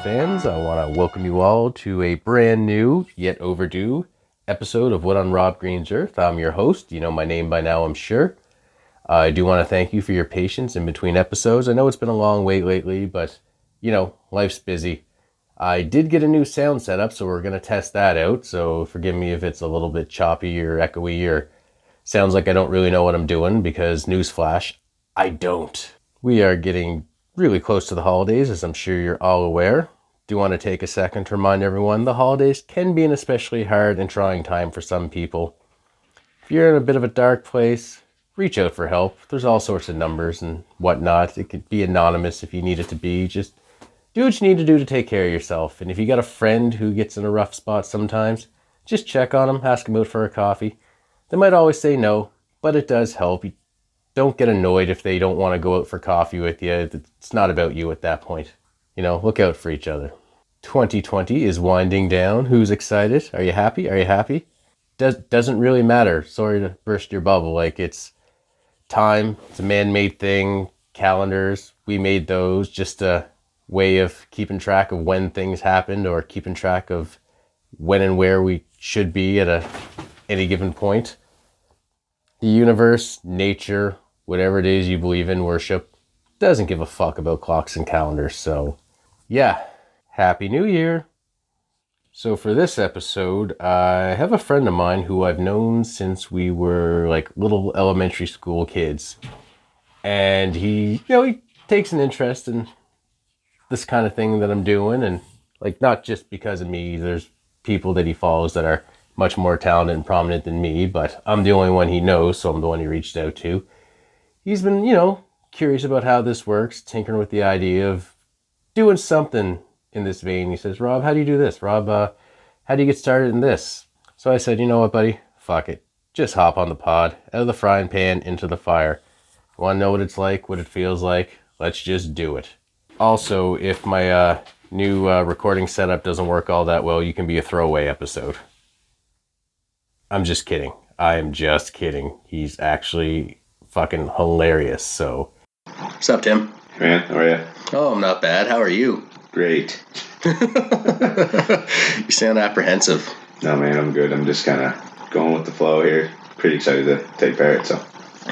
fans. I want to welcome you all to a brand new, yet overdue, episode of What on Rob Green's Earth. I'm your host. You know my name by now, I'm sure. I do want to thank you for your patience in between episodes. I know it's been a long wait lately, but, life's busy. I did get a new sound setup, so we're going to test that out. So forgive me if it's a little bit choppy or echoey or sounds like I don't really know what I'm doing, because newsflash, I don't. We are getting really close to the holidays, as I'm sure you're all aware. Do want to take a second to remind everyone the holidays can be an especially hard and trying time for some people. If you're in a bit of a dark place, reach out for help. There's all sorts of numbers and whatnot. It could be anonymous if you need it to be. Just do what you need to do to take care of yourself. And if you got a friend who gets in a rough spot sometimes, just check on them, ask them out for a coffee. They might always say no, but it does help. Don't get annoyed if they don't want to go out for coffee with you. It's not about you at that point. Look out for each other. 2020 is winding down. Who's excited? Are you happy? Are you happy? Doesn't really matter. Sorry to burst your bubble. It's time. It's a man-made thing. Calendars. We made those. Just a way of keeping track of when things happened, or keeping track of when and where we should be at any given point. The universe, nature, whatever it is you believe in, worship, doesn't give a fuck about clocks and calendars. So, yeah, Happy New Year. So for this episode, I have a friend of mine who I've known since we were like little elementary school kids. And he takes an interest in this kind of thing that I'm doing. And not just because of me, there's people that he follows that are much more talented and prominent than me, but I'm the only one he knows, so I'm the one he reached out to. He's been, curious about how this works, tinkering with the idea of doing something in this vein. He says, Rob, how do you do this? Rob, how do you get started in this? So I said, you know what, buddy? Fuck it. Just hop on the pod, out of the frying pan, into the fire. You want to know what it's like, what it feels like? Let's just do it. Also, if my new recording setup doesn't work all that well, you can be a throwaway episode. I'm just kidding. I am just kidding. He's actually fucking hilarious, so. What's up, Tim? Man, how are you? Oh, I'm not bad. How are you? Great. You sound apprehensive. No, man, I'm good. I'm just kind of going with the flow here. Pretty excited to take part, so.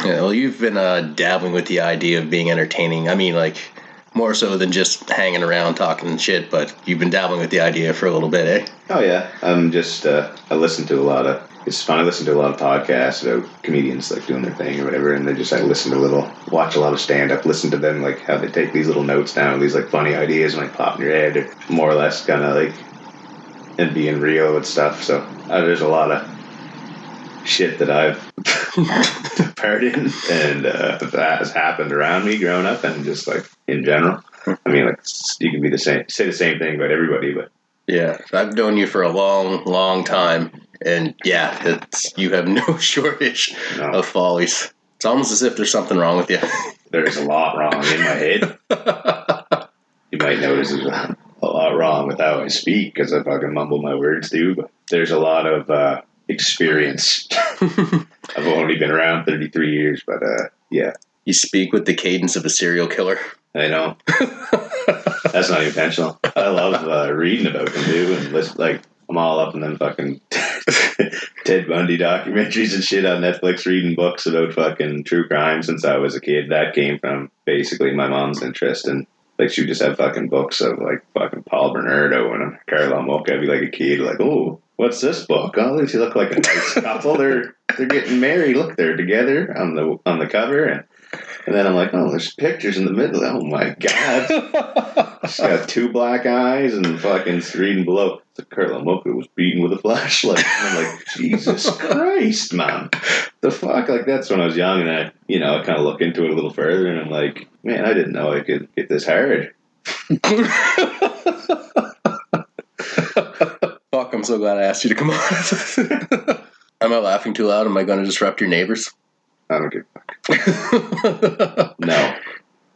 Yeah, well, you've been dabbling with the idea of being entertaining. I mean, more so than just hanging around talking shit, but you've been dabbling with the idea for a little bit, eh? Oh, yeah. I'm just, I listen to a lot of, it's fun. I listen to a lot of podcasts about comedians, doing their thing or whatever, and watch a lot of stand-up, listen to them, how they take these little notes down, these, funny ideas and, pop in your head, or more or less kind of, and being real with stuff, so there's a lot of shit that I've took part in, and that has happened around me growing up, and just, in general. I mean, you can say the same thing about everybody, but... Yeah, I've known you for a long, long time, and yeah, you have no shortage of follies. It's almost as if there's something wrong with you. There's a lot wrong in my head. You might notice there's a lot wrong with how I speak, because I fucking mumble my words too, but there's a lot of experience. I've only been around 33 years, but yeah. You speak with the cadence of a serial killer. I know. That's not intentional. I love reading about them too, and listen, I'm all up in them fucking Ted Bundy documentaries and shit on Netflix, reading books about fucking true crime since I was a kid. That came from basically my mom's interest, and she would just have fucking books of fucking Paul Bernardo and Carlo Mocha. I'd be a kid, oh, what's this book? Oh, they look like a nice couple. They're getting married. Look, they're together on the cover, and then I'm oh, there's pictures in the middle. Oh my god. She's got two black eyes and fucking reading below. The Carlo Mocha was beaten with a flashlight. And I'm Jesus Christ, man. The fuck? That's when I was young, and I kind of look into it a little further, and I'm man, I didn't know I could get this hard. Fuck, I'm so glad I asked you to come on. Am I laughing too loud? Am I going to disrupt your neighbors? I don't give a fuck. No.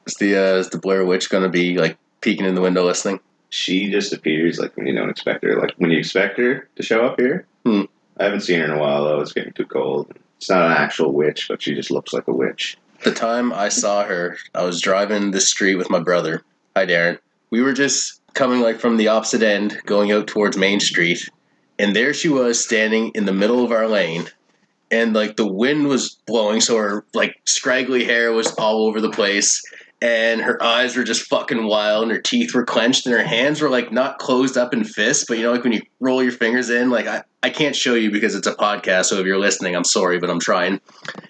Is the Blair Witch going to be peeking in the window listening? She just appears when you don't expect her. When you expect her to show up here. I haven't seen her in a while though. It's getting too cold. It's not an actual witch, but she just looks like a witch. The time I saw her, I was driving this street with my brother. Hi, Darren. We were just coming like from the opposite end, going out towards Main Street, and there she was standing in the middle of our lane, and like the wind was blowing, so her like scraggly hair was all over the place, and her eyes were just fucking wild, and her teeth were clenched, and her hands were like not closed up in fists, but you know, like when you roll your fingers in, like I can't show you because it's a podcast, so if you're listening, I'm sorry, but I'm trying.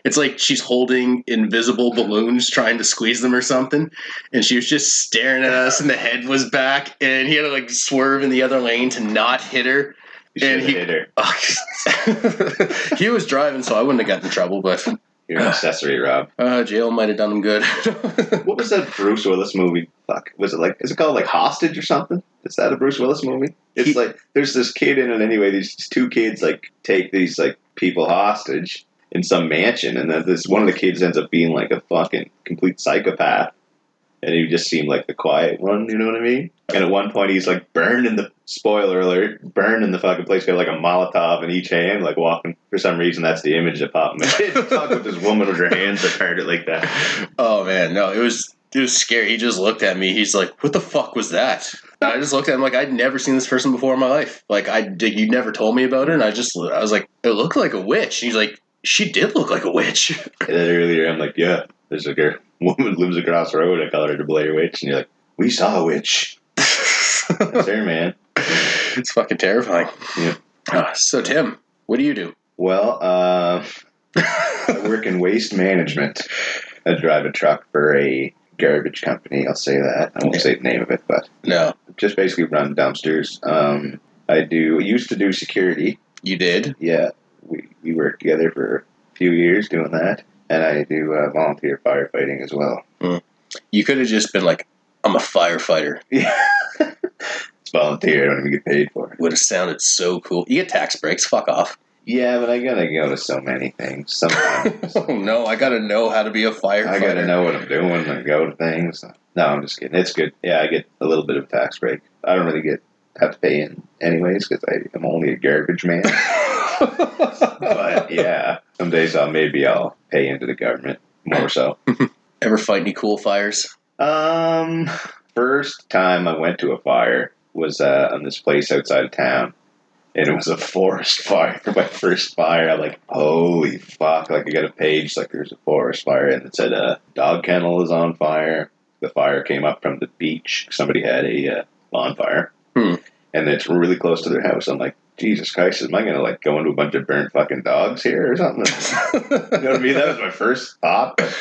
It's like she's holding invisible balloons trying to squeeze them or something, and she was just staring at us, and the head was back, and he had to like swerve in the other lane to not hit her. And he hit her. He was driving, so I wouldn't have gotten in trouble, but you're an accessory, Rob. Jail might have done him good. What was that Bruce Willis movie? Fuck, was it like? Is it called like Hostage or something? Is that a Bruce Willis movie? It's like there's this kid in it anyway. These two kids like take these like people hostage in some mansion, and then this one of the kids ends up being like a fucking complete psychopath, and he just seemed like the quiet one. You know what I mean? And at one point, he's like burned in the spoiler alert, burned in the fucking place. Got like a Molotov in each hand, like walking. For some reason, that's the image that popped in my head. Talk with this woman with her hands apart like that. Oh man, no, it was scary. He just looked at me. He's like, "What the fuck was that?" And I just looked at him like I'd never seen this person before in my life. Like you never told me about her, and I was like, "It looked like a witch." And he's like, "She did look like a witch." And then earlier, I'm like, "Yeah, there's a girl, woman lives across the road. I call her the Blair Witch," and you're like, "We saw a witch." That's her, man. It's fucking terrifying. Yeah. So Tim, what do you do? Well, I work in waste management. I drive a truck for a garbage company. I'll say that. I won't say the name of it, but no, just basically run dumpsters. I used to do security. You did? Yeah, we worked together for a few years doing that, and I do volunteer firefighting as well. You could have just been like, "I'm a firefighter." Yeah. It's volunteer. I don't even get paid for it. Would have sounded so cool. You get tax breaks. Fuck off. Yeah, but I gotta go to so many things. Sometimes. Oh no, I gotta know how to be a firefighter. I gotta know what I'm doing and go to things. No, I'm just kidding. It's good. Yeah, I get a little bit of a tax break. I don't really have to pay in anyways because I'm only a garbage man. But yeah, some days I'll pay into the government more so. Ever fight any cool fires? First time I went to a fire was on this place outside of town. And it was a forest fire. My first fire, I'm like, holy fuck. Like, I got a page, like, there's a forest fire. And it said, dog kennel is on fire. The fire came up from the beach. Somebody had a bonfire. And it's really close to their house. I'm like, Jesus Christ, am I going to, like, go into a bunch of burnt fucking dogs here or something? You know what I mean? That was my first thought. But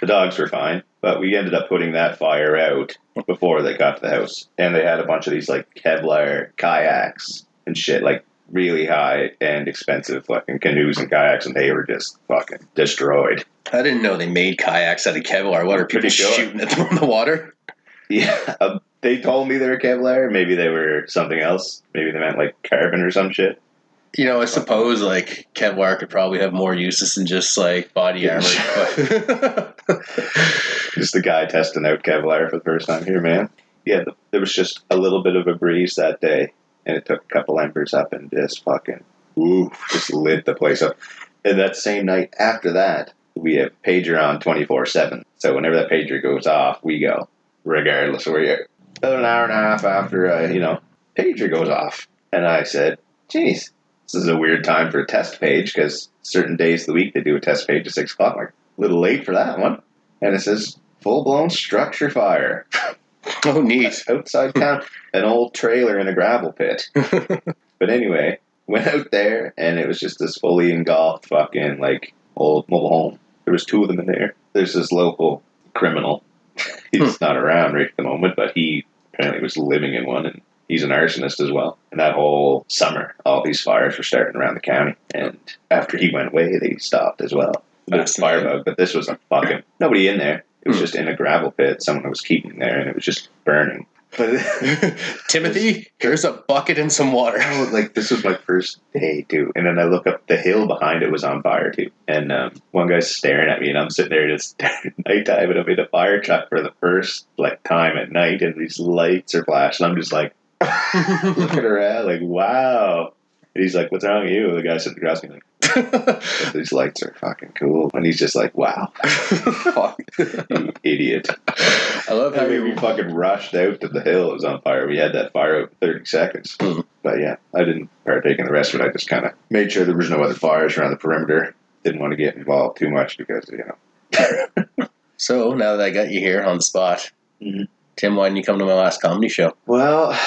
the dogs were fine. But we ended up putting that fire out before they got to the house. And they had a bunch of these, like, Kevlar kayaks and shit, like really high and expensive fucking canoes and kayaks, and they were just fucking destroyed. I didn't know they made kayaks out of Kevlar. What are people shooting at them in the water? Yeah, they told me they were Kevlar. Maybe they were something else. Maybe they meant like carbon or some shit. You know, I suppose like Kevlar could probably have more uses than just like body armor. Just the guy testing out Kevlar for the first time here, man. Yeah, there was just a little bit of a breeze that day. And it took a couple embers up and just fucking, just lit the place up. And that same night after that, we have pager on 24/7. So whenever that pager goes off, we go, regardless of where you're. About an hour and a half after, pager goes off. And I said, geez, this is a weird time for a test page because certain days of the week they do a test page at 6 o'clock. Like, a little late for that one. And it says, full-blown structure fire. Oh, neat. Outside town, an old trailer in a gravel pit. But anyway, went out there, and it was just this fully engulfed fucking, like, old mobile home. There was 2 of them in there. There's this local criminal. He's not around right at the moment, but he apparently was living in one, and he's an arsonist as well. And that whole summer, all these fires were starting around the county. And after he went away, they stopped as well. There's firebug, but this was a fucking... Nobody in there. It was just in a gravel pit. Someone was keeping there, and it was just burning. But Timothy, here's a bucket and some water. Like, this was my first day, too. And then I look up, the hill behind it was on fire, too. And one guy's staring at me, and I'm sitting there just nighttime, and I'm in a fire truck for the first, like, time at night, and these lights are flashing. I'm just like, looking around, like, wow. And he's like, "What's wrong with you?" The guy sitting across me like, "These lights are fucking cool." And he's just like, "Wow, Fuck. you idiot." I love how I mean, you we fucking rushed out to the hill. It was on fire. We had that fire out in 30 seconds. Mhm. But yeah, I didn't partake in the rest of it. I just kind of made sure there was no other fires around the perimeter. Didn't want to get involved too much because, So, now that I got you here on the spot, Mhm. Tim, why didn't you come to my last comedy show? Well,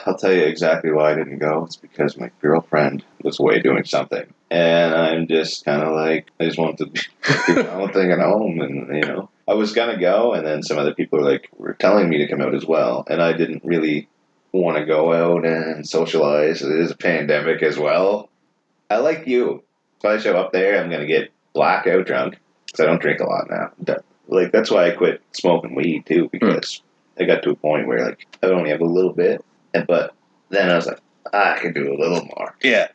I'll tell you exactly why I didn't go. It's because my girlfriend was away doing something. And I'm just kind of like, I just wanted to do my own thing at home. And, I was going to go. And then some other people were telling me to come out as well. And I didn't really want to go out and socialize. It is a pandemic as well. I like you. If I show up there, I'm going to get blackout drunk. Because I don't drink a lot now. That's why I quit smoking weed, too. Because I got to a point where, I would only have a little bit. But then I was like, I can do a little more. Yeah.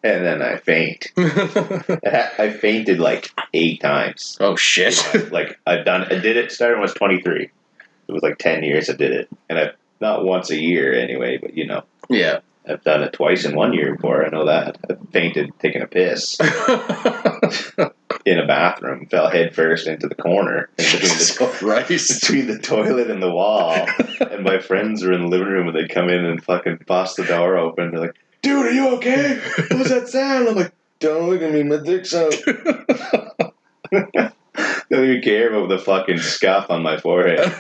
And then I faint. I fainted 8 times. Oh, shit. I did it starting when I was 23. It was 10 years I did it. And not once a year anyway, but Yeah. I've done it twice in 1 year before. I know that. I fainted taking a piss in a bathroom. Fell head first into the corner between the toilet and the wall. And my friends were in the living room and they come in and fucking bust the door open. They're like, "Dude, are you okay? What was that sound?" I'm like, "Don't look at me, my dick's out." Don't even care about the fucking scuff on my forehead.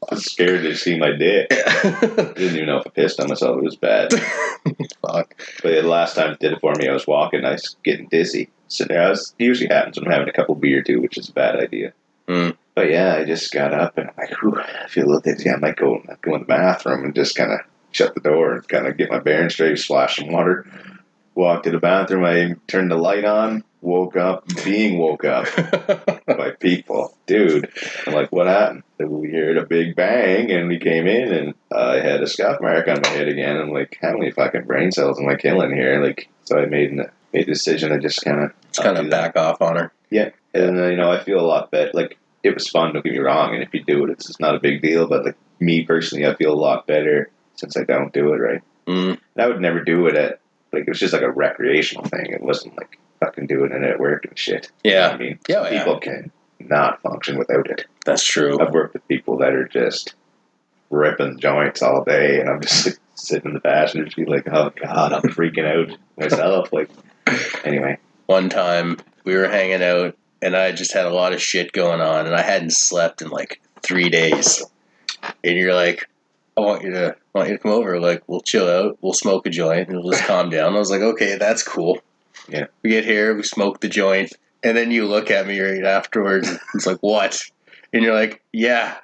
I was scared to see my dick. I didn't even know if I pissed on myself. It was bad. Fuck. But the last time it did it for me, I was walking, I was getting dizzy. Sitting there, usually happens when I'm having a couple beer too, which is a bad idea. Mm. But yeah, I just got up and I'm like, "Whew, I feel a little dizzy. I might go in the bathroom and just kind of shut the door and kind of get my bearings straight, splash some water." Walked to the bathroom, I turned the light on, woke up by people. Dude, I'm like, "What happened?" We heard a big bang and we came in and I had a scuff mark on my head again. I'm like, how many fucking brain cells am I killing here? So I made a decision to just kind of back off on her. Yeah. And I feel a lot better. It was fun, don't get me wrong, and if you do it, it's just not a big deal, but me personally, I feel a lot better since I don't do it, right? Mm. And I would never do it at it was just a recreational thing. It wasn't fucking doing it at work and shit. Yeah. You know what I mean? Yeah, people can not function without it. That's true. I've worked with people that are just ripping joints all day, and I'm just sitting in the passenger seat "Oh God, I'm freaking out myself." Anyway. One time we were hanging out, and I just had a lot of shit going on, and I hadn't slept in 3 days. And you're like, I want you to come over. We'll chill out, we'll smoke a joint, and we'll just calm down. I was like, okay, that's cool. Yeah. We get here, we smoke the joint, and then you look at me right afterwards. And it's like, what? And you're like, yeah.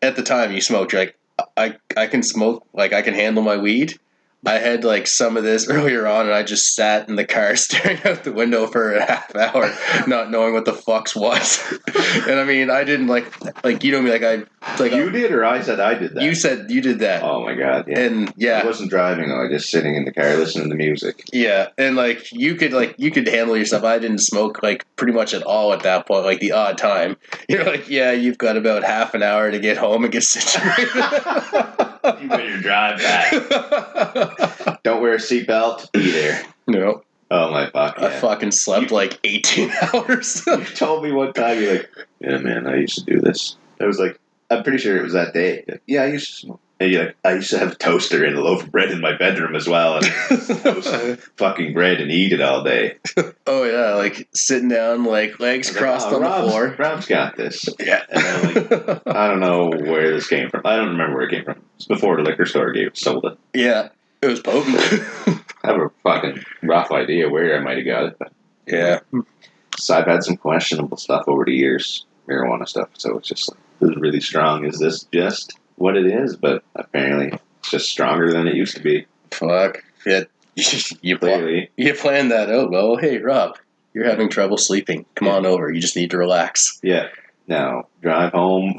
At the time you smoked, you're like, I can smoke. I can handle my weed. I had some of this earlier on, and I just sat in the car staring out the window for a half hour, not knowing what the fuck's what. And I mean, I didn't you know me, you did, or I said I did that. You said you did that. Oh my God! Yeah. And yeah, I wasn't driving. I was just sitting in the car listening to music. Yeah, and you could handle yourself. I didn't smoke pretty much at all at that point. The odd time, you're like, yeah, you've got about half an hour to get home and get situated. You better drive back. Don't wear a seatbelt. Be there. No. Oh my fuck! Yeah. I fucking slept 18 hours. You told me one time, you're like, "Yeah, man, I used to do this." I was like, I'm pretty sure it was that day. Yeah, I used to smoke. And you're like, I used to have a toaster and a loaf of bread in my bedroom as well, and toast fucking bread and eat it all day. Oh yeah, sitting down, legs crossed on the floor. Rob's got this. Yeah. And then, I don't know where this came from. I don't remember where it came from. It's before the liquor store sold it. Yeah, it was potent. I have a fucking rough idea where I might have got it, but yeah. So I've had some questionable stuff over the years, marijuana stuff. So it's just this is really strong. Is this just what it is? But apparently, it's just stronger than it used to be. Fuck. Yeah. You planned that out. Well, hey, Rob, you're having trouble sleeping. Come on over. You just need to relax. Yeah. Now, drive home.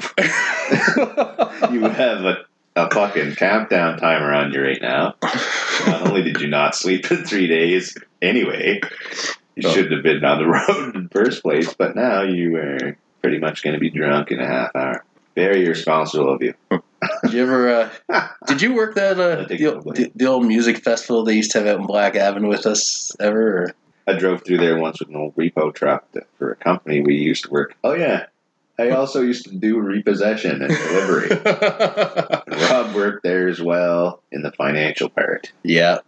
You have a fucking countdown timer on you right now. Not only did you not sleep in 3 days anyway, you shouldn't have been on the road in the first place, but now you are pretty much going to be drunk in a half hour. Very irresponsible of you. Did you ever? Did you work that the old music festival they used to have out in Black Avenue with us ever? Or? I drove through there once with an old repo truck for a company we used to work. Oh yeah, I also used to do repossession and delivery. Rob worked there as well in the financial part. Yeah.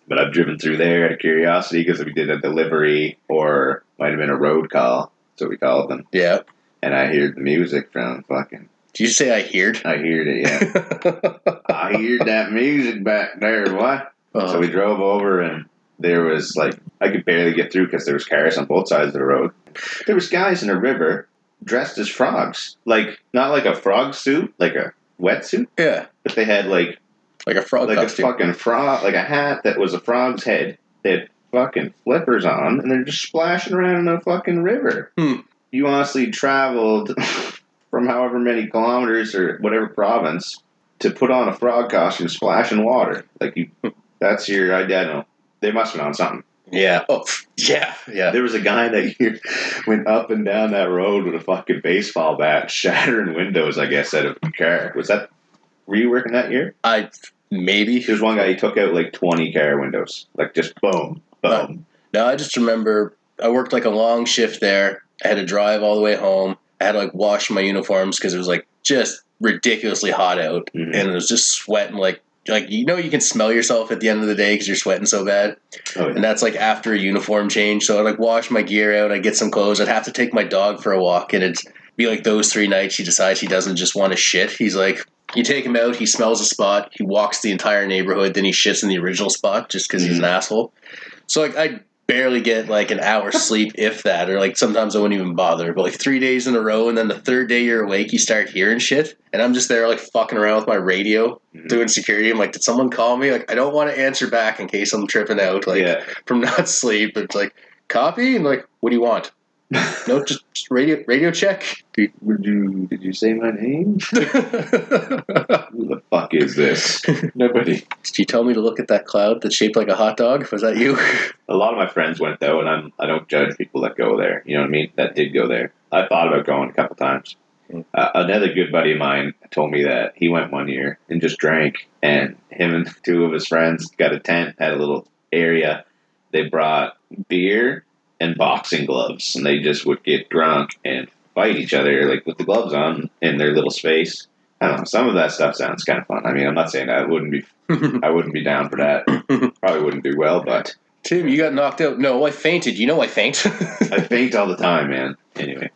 But I've driven through there out of curiosity because we did a delivery or might have been a road call. So we called them. Yeah. And I heard the music from fucking... Did you say I heard? I heard it, yeah. I heard that music back there, what? So we drove over and there was like... I could barely get through because there was cars on both sides of the road. There was guys in a river dressed as frogs. Like, not like a frog suit, like a wetsuit. Yeah. But they had like a frog costume. A fucking frog, like a hat that was a frog's head. They had fucking flippers on, and they're just splashing around in a fucking river. You honestly traveled from however many kilometers or whatever province to put on a frog costume, splash in water. Like that's your, I don't know. They must have been on something. Yeah. Oh, yeah. Yeah. There was a guy that went up and down that road with a fucking baseball bat, shattering windows, I guess, out of a car. Were you working that year? Maybe. There's one guy, he took out like 20 car windows. Like just boom, boom. No, I just remember I worked like a long shift there. I had to drive all the way home. I had to like wash my uniforms because it was like just ridiculously hot out. And it was just sweating like you can smell yourself at the end of the day because you're sweating so bad. Oh, yeah. And that's like after a uniform change. So I'd like wash my gear out. I'd get some clothes. I'd have to take my dog for a walk. And it'd be like those 3 nights he decides he doesn't just want to shit. He's like, you take him out, he smells a spot, he walks the entire neighborhood, then he shits in the original spot just because he's an asshole. So like I barely get like an hour's sleep, if that, or like sometimes I wouldn't even bother. But like 3 days in a row, and then the third day you're awake, you start hearing shit, and I'm just there like fucking around with my radio, doing security. I'm like, did someone call me? Like I don't want to answer back in case I'm tripping out, like from not sleep. It's like copy, and like, what do you want? No, just radio check. Did you say my name? Who the fuck is this? Nobody. Did you tell me to look at that cloud that's shaped like a hot dog? Was that you? A lot of my friends went though, and I don't judge people that go there. You know what I mean? That did go there. I thought about going a couple times. Another good buddy of mine told me that he went one year and just drank, and him and 2 of his friends got a tent, had a little area. They brought beer and boxing gloves, and they just would get drunk and fight each other like with the gloves on in their little space. I don't know. Some of that stuff sounds kind of fun. I mean, I'm not saying I wouldn't be down for that. Probably wouldn't do well, but Tim, you got knocked out. No, I fainted. You know I faint. I faint all the time, man. Anyway,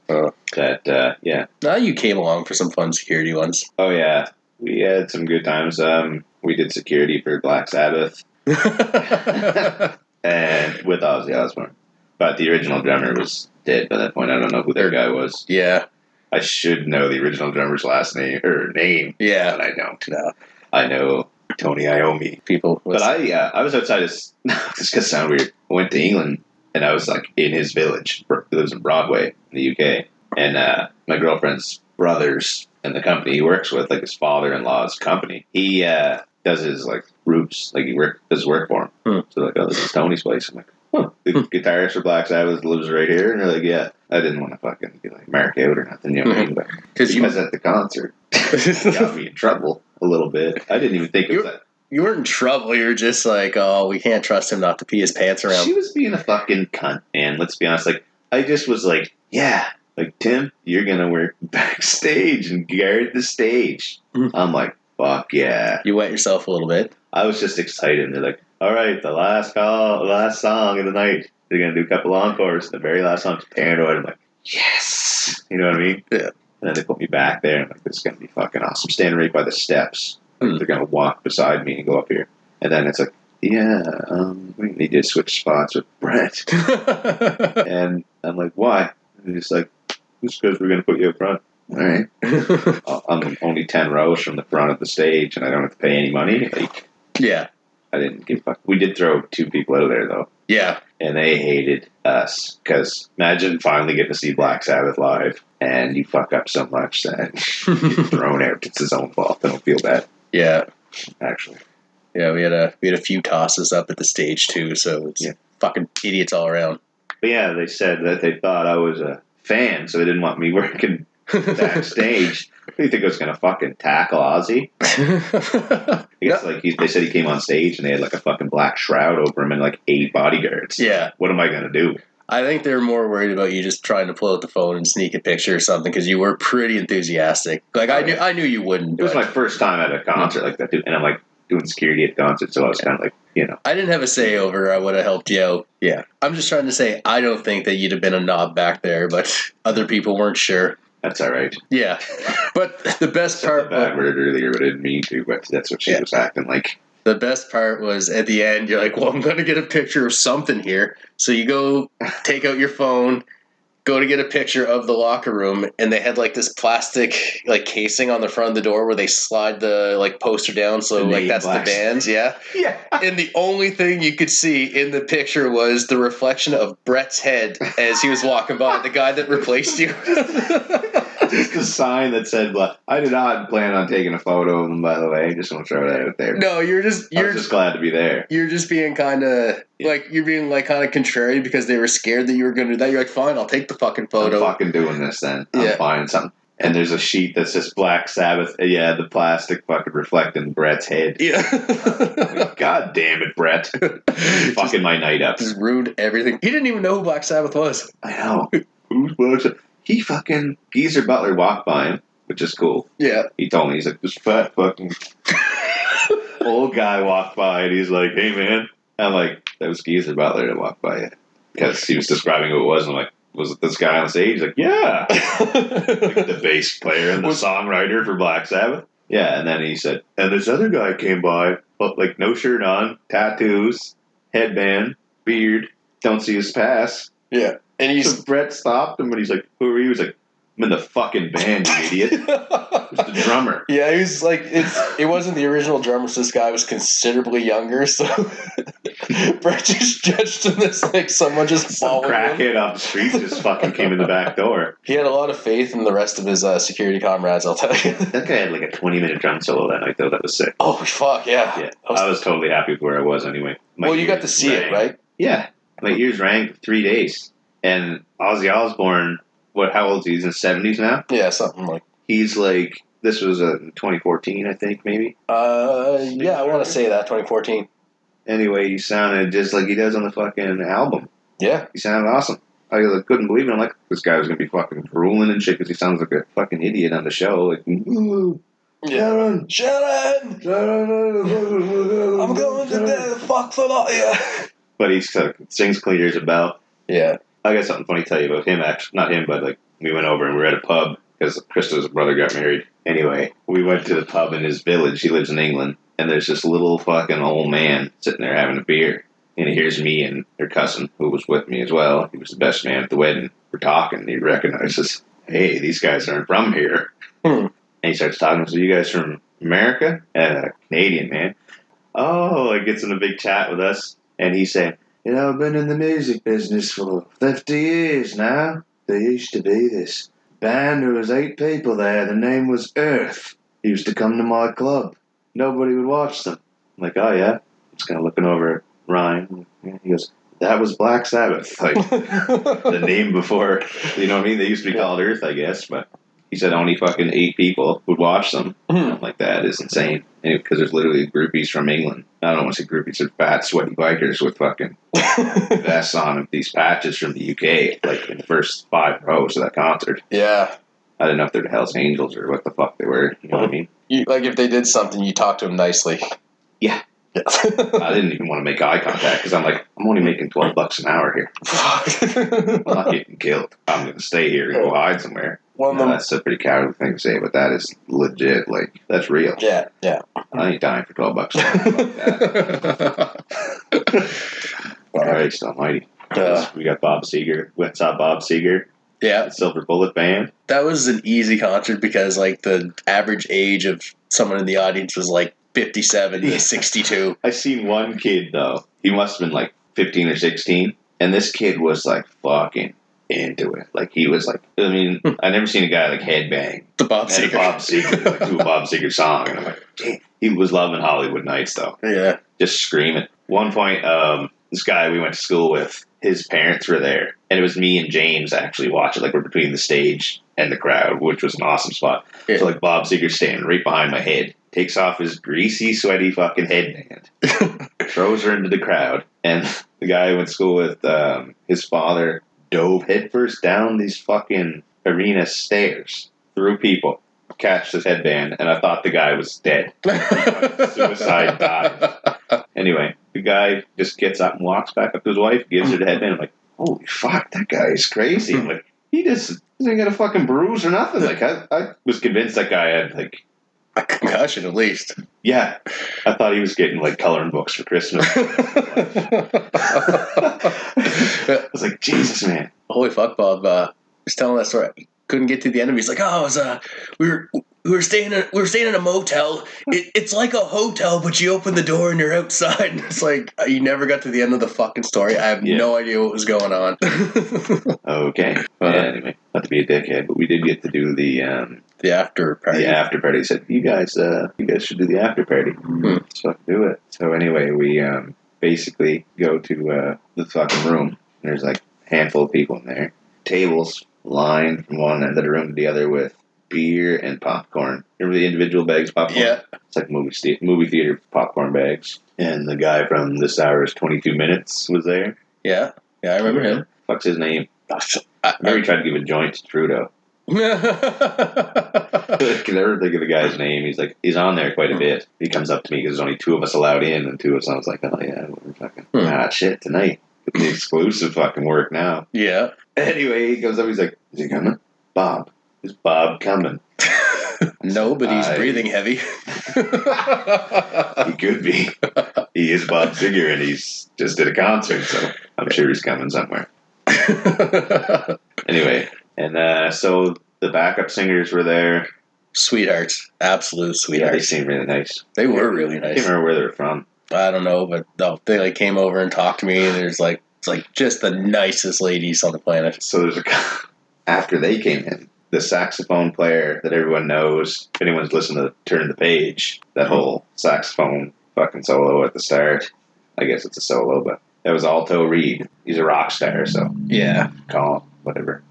yeah. Now you came along for some fun security ones. Oh yeah, we had some good times. We did security for Black Sabbath, and with Ozzy Osbourne. But the original drummer was dead by that point. I don't know who that guy was. Yeah. I should know the original drummer's last name, or name. Yeah. But I don't. No. I know Tony Iommi. People. But I was outside this is going to sound weird. I went to England, and I was like in his village. He lives in Broadway in the UK. And my girlfriend's brothers and the company he works with, like his father-in-law's company, he does his like roofs, like does work for him. So like, oh, this is Tony's place. I'm like, the guitarist for Black Sabbath lives right here, and they're like, yeah. I didn't want to fucking be like mark out or nothing, you know what I mean? But because at the concert, got me in trouble a little bit. I didn't even think of that. You weren't in trouble. You were just like, oh, we can't trust him not to pee his pants around. She was being a fucking cunt, man. Let's be honest. Like, I just was like, yeah, like Tim, you're gonna work backstage and guard the stage. I'm like, fuck yeah. You wet yourself a little bit. I was just excited. And they're like, all right, the last song of the night. They're going to do a couple encores. The very last song's Paranoid. I'm like, yes! You know what I mean? Yeah. And then they put me back there, and I'm like, this is going to be fucking awesome. Standing right by the steps. They're going to walk beside me and go up here. And then it's like, yeah, we need to switch spots with Brent. And I'm like, why? And he's like, just because we're going to put you up front. All right. I'm only 10 rows from the front of the stage, and I don't have to pay any money. Like, yeah. I didn't give a fuck. We did throw 2 people out of there, though. Yeah. And they hated us. Because imagine finally getting to see Black Sabbath live, and you fuck up so much that you get thrown out. It's his own fault. I don't feel bad. Yeah. Actually. Yeah, we had a few tosses up at the stage, too, so it's fucking idiots all around. But yeah, they said that they thought I was a fan, so they didn't want me working backstage. do you think was going to fucking tackle Ozzy? I guess, No. like, they said he came on stage and they had, like, a fucking black shroud over him and, like, 8 bodyguards. Yeah. What am I going to do? I think they're more worried about you just trying to pull out the phone and sneak a picture or something because you were pretty enthusiastic. Like, I knew you wouldn't. It was my first time at a concert like that, too. And I'm, like, doing security at concerts, so I was kind of like, you know. I didn't have a say over. I would have helped you out. Yeah. I'm just trying to say I don't think that you'd have been a knob back there, but other people weren't sure. That's all right. Yeah. But the best part... I said the bad word earlier, but I didn't mean to, but that's what she was acting like. The best part was at the end, you're like, well, I'm going to get a picture of something here. So you go take out your phone, go to get a picture of the locker room, and they had like this plastic like casing on the front of the door where they slide the like poster down. So like that's the bands. Yeah. Yeah. And the only thing you could see in the picture was the reflection of Brett's head as he was walking by, the guy that replaced you. Just a sign that said, I did not plan on taking a photo of them, by the way. I just want to throw that out there. No, I was just glad to be there. You're just being kind of, like, you're being, like, kind of contrary because they were scared that you were going to do that. You're like, fine, I'll take the fucking photo. I'm fucking doing this then. I'm finding something. And there's a sheet that says Black Sabbath. Yeah, the plastic fucking reflecting Brett's head. Yeah. God damn it, Brett. Fucking my night up. Just ruined everything. He didn't even know who Black Sabbath was. I know. Who's Black Sabbath? He fucking, Geezer Butler walked by him, which is cool. Yeah. He told me, he's like, this fat fucking old guy walked by, and he's like, hey, man. I'm like, that was Geezer Butler that walked by you. Because he was describing who it was, and I'm like, was it this guy on stage? He's like, yeah. Like the bass player and the songwriter for Black Sabbath. Yeah, and then he said, and this other guy came by, but like no shirt on, tattoos, headband, beard, don't see his pass. Yeah. And so Brett stopped him, and he's like, who are you? He was like, I'm in the fucking band, you idiot. It was the drummer. Yeah, he was like, it wasn't the original drummer, so this guy was considerably younger, so Brett just judged him as like someone just following him. Crackhead off the street just fucking came in the back door. He had a lot of faith in the rest of his security comrades, I'll tell you. That guy had like a 20-minute drum solo that night, though. That was sick. Oh, fuck, yeah. Yeah, I was totally happy with where I was anyway. Well, you got to see it, right? Yeah. My ears rang for 3 days. And Ozzy Osbourne, how old is he? He's in his 70s now? Yeah, something like. He's like, this was 2014, I think, maybe? Yeah, I want to say that, 2014. Anyway, he sounded just like he does on the fucking album. Yeah. He sounded awesome. I couldn't believe it. I'm like, this guy was going to be fucking drooling and shit because he sounds like a fucking idiot on the show. Like, ooh, Sharon! I'm going to the fuck for that, yeah. But he sings clear as a bell. Yeah. I got something funny to tell you about him, actually. Not him, but like we went over and we were at a pub because Krista's brother got married. Anyway, we went to the pub in his village. He lives in England. And there's this little fucking old man sitting there having a beer. And he hears me and her cousin, who was with me as well. He was the best man at the wedding. We're talking. And he recognizes, hey, these guys aren't from here. And he starts talking. So you guys from America? Canadian, man. Oh, he gets in a big chat with us. And he said, I've been in the music business for 50 years now. There used to be this band. There was 8 people there. The name was Earth. He used to come to my club. Nobody would watch them. I'm like, oh, yeah? Just kind of looking over at Ryan. He goes, that was Black Sabbath. Like, the name before, you know what I mean? They used to be called Earth, I guess, but he said only fucking 8 people would watch them. I'm like, that is insane. Because there's literally groupies from England. I don't want to say groupies, they're fat, sweaty bikers with fucking vests on with these patches from the UK, like in the first 5 rows of that concert. Yeah. I didn't know if they're the Hells Angels or what the fuck they were. You know what I mean? Like if they did something, you talk to them nicely. Yeah. I didn't even want to make eye contact because I'm like, I'm only making $12 an hour here. I'm not getting killed. I'm going to stay here and go hide somewhere. That's a pretty cowardly thing to say, but that is legit. Like, that's real. Yeah, yeah. I ain't dying for $12 an hour. Like that. Christ almighty. We got Bob Seger. Went and saw Bob Seger. Yeah. Silver Bullet Band. That was an easy concert because, like, the average age of someone in the audience was, like, 57 to 62. I seen one kid, though. He must have been, like, 15 or 16. And this kid was, like, fucking into it. Like, he was, like, I mean, I never seen a guy, like, headbang. The Bob Seger. Bob Seger, like, do a Bob Seger song. And I'm like, damn. He was loving Hollywood Nights, though. Yeah. Just screaming. One point, this guy we went to school with, his parents were there. And it was me and James actually watching. Like, we're between the stage and the crowd, which was an awesome spot. Yeah. So like Bob Seger's standing right behind my head, takes off his greasy, sweaty fucking headband, throws her into the crowd, and the guy I went to school with, his father dove headfirst down these fucking arena stairs through people, catched his headband, and I thought the guy was dead. Suicide dive. Anyway, the guy just gets up and walks back up to his wife, gives her the headband. I'm like, holy fuck, that guy is crazy. I'm like, he doesn't get a fucking bruise or nothing. Like, I was convinced that guy had, like, a concussion, at least. Yeah. I thought he was getting, like, coloring books for Christmas. I was like, Jesus, man. Holy fuck, Bob. Was telling that story. Couldn't get to the end of it. He's like, oh, it was, we were staying in a motel. It's like a hotel, but you open the door and you're outside. And it's like, you never got to the end of the fucking story. I have no idea what was going on. Okay. Anyway, not to be a dickhead, but we did get to do the after party. The after party. He said, you guys should do the after party. So do it. So anyway, we basically go to the fucking room. There's like a handful of people in there. Tables line from one end of the room to the other with beer and popcorn. Remember the individual bags of popcorn? Yeah. It's like movie theater popcorn bags. And the guy from This Hour's 22 Minutes was there. Yeah. Yeah, I remember him. Fuck's his name? I remember he tried to give a joint to Trudeau. I never think of the guy's name. He's on there quite a bit. He comes up to me because there's only two of us allowed in, and two of us, I was like, oh yeah, we're fucking shit tonight. The exclusive fucking work now. Yeah. Anyway, he comes up, he's like, is he coming? Bob. Is Bob coming? No, but he's breathing heavy. He could be. He is Bob Seger, and he's just did a concert, so I'm sure he's coming somewhere. Anyway, and so the backup singers were there. Sweethearts. Absolute sweethearts. Yeah, they seemed really nice. They were really nice. I can't remember where they were from. I don't know, but no, they like came over and talked to me, and it's like just the nicest ladies on the planet. So there's after they came in, the saxophone player that everyone knows, if anyone's listened to Turn the Page, that whole saxophone fucking solo at the start. I guess it's a solo, but that was Alto Reed. He's a rock star, so yeah, call him whatever.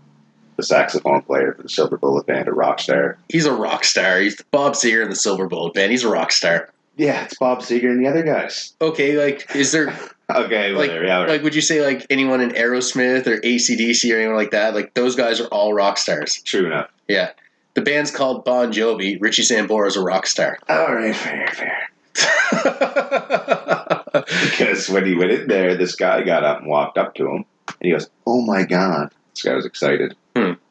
The saxophone player for the Silver Bullet Band, a rock star. He's a rock star. He's Bob Seger in the Silver Bullet Band. He's a rock star. Yeah, it's Bob Seger and the other guys. Okay, like, is there... Okay, whatever. Like, yeah, like, would you say, like, anyone in Aerosmith or AC/DC or anyone like that? Like, those guys are all rock stars. True enough. Yeah. The band's called Bon Jovi. Richie Sambora's a rock star. All right, fair. Because when he went in there, this guy got up and walked up to him, and he goes, "Oh my God!" This guy was excited.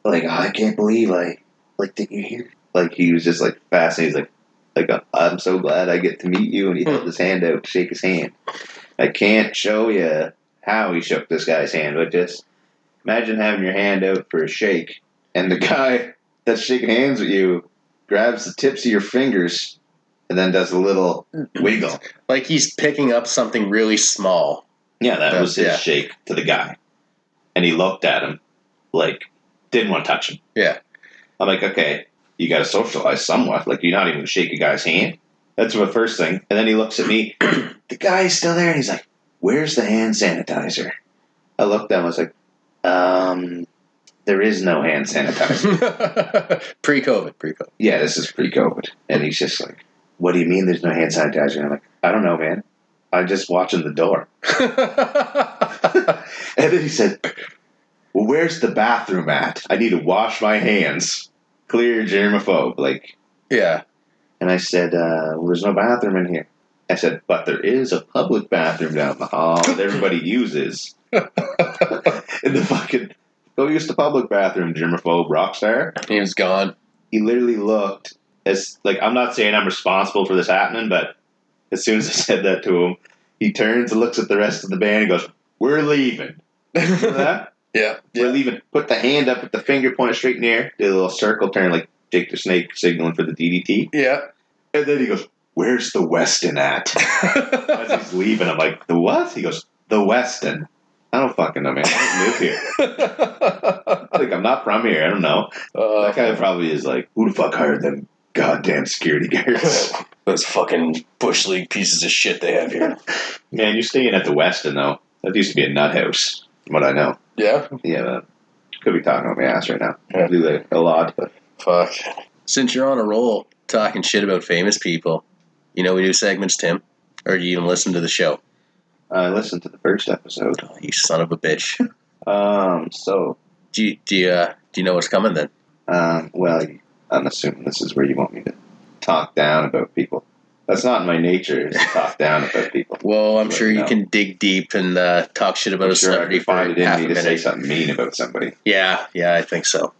Like, oh, I can't believe did you hear? Like, he was just like fascinated. He's like, I'm so glad I get to meet you. And he held his hand out to shake his hand. I can't show you how he shook this guy's hand, but just imagine having your hand out for a shake, and the guy that's shaking hands with you grabs the tips of your fingers and then does a little wiggle. Like he's picking up something really small. Yeah, that was his shake to the guy. And he looked at him like, didn't want to touch him. Yeah. I'm like, okay, you got to socialize somewhat. Like, you're not even going to shake a guy's hand. That's the first thing. And then he looks at me. The guy's still there, and he's like, where's the hand sanitizer? I looked at him, I was like, there is no hand sanitizer. Pre-COVID. Yeah, this is pre-COVID. And he's just like, what do you mean there's no hand sanitizer? And I'm like, I don't know, man. I'm just watching the door. And then he said, well, where's the bathroom at? I need to wash my hands. Clear germaphobe. Like, yeah. And I said, well, there's no bathroom in here. I said, but there is a public bathroom down the hall that everybody uses. In the fucking, go use the public bathroom, germaphobe rockstar. He was gone. He literally looked as, like, I'm not saying I'm responsible for this happening, but as soon as I said that to him, he turns and looks at the rest of the band and goes, we're leaving. Remember that? Yeah. We're leaving. Put the hand up with the finger pointed straight in the air. Did a little circle turn like Jake the Snake signaling for the DDT. Yeah. And then he goes, where's the Westin at? As he's leaving, I'm like, the what? He goes, the Westin. I don't fucking know, man. I don't live here. Like, I'm not from here. I don't know. That guy probably is like, who the fuck hired them goddamn security guards? Those fucking Bush League pieces of shit they have here. Man, you're staying at the Westin, though. That used to be a nut house, from what I know. Yeah? Yeah, Could be talking about my ass right now. I do that a lot, but Fuck. Since you're on a roll talking shit about famous people, we do segments, Tim? Or do you even listen to the show? I listened to the first episode. Oh, you son of a bitch. So Do you know what's coming then? well, I'm assuming this is where you want me to talk down about people. That's not my nature, is to talk down about people. Well, I'm sure you can dig deep and talk shit about a celebrity for find it in half me a to say minute. something mean about somebody. Yeah, I think so.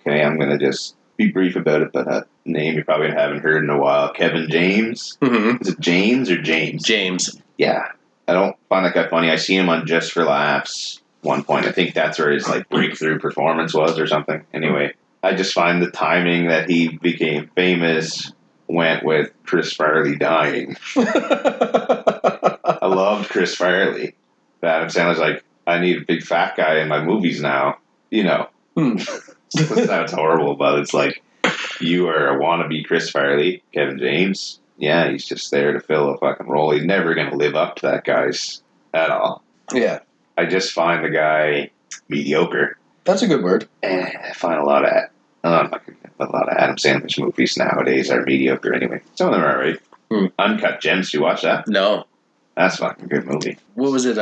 Okay, I'm going to just be brief about it, but a name you probably haven't heard in a while. Kevin James. Mm-hmm. Is it James or James? James. Yeah. I don't find that guy funny. I seen him on Just for Laughs one point. I think that's where his breakthrough performance was or something. Anyway, I just find the timing that he became famous went with Chris Farley dying. I loved Chris Farley. But Adam Sandler's like, I need a big fat guy in my movies now. That sounds horrible, but it's like, you are a wannabe Chris Farley. Kevin James, yeah, he's just there to fill a fucking role. He's never going to live up to that guy's at all. Yeah. I just find the guy mediocre. That's a good word. And I find a lot of Adam Sandler's movies nowadays are mediocre anyway. Some of them are alright. Uncut Gems, you watch that? No. That's a fucking good movie. What was it?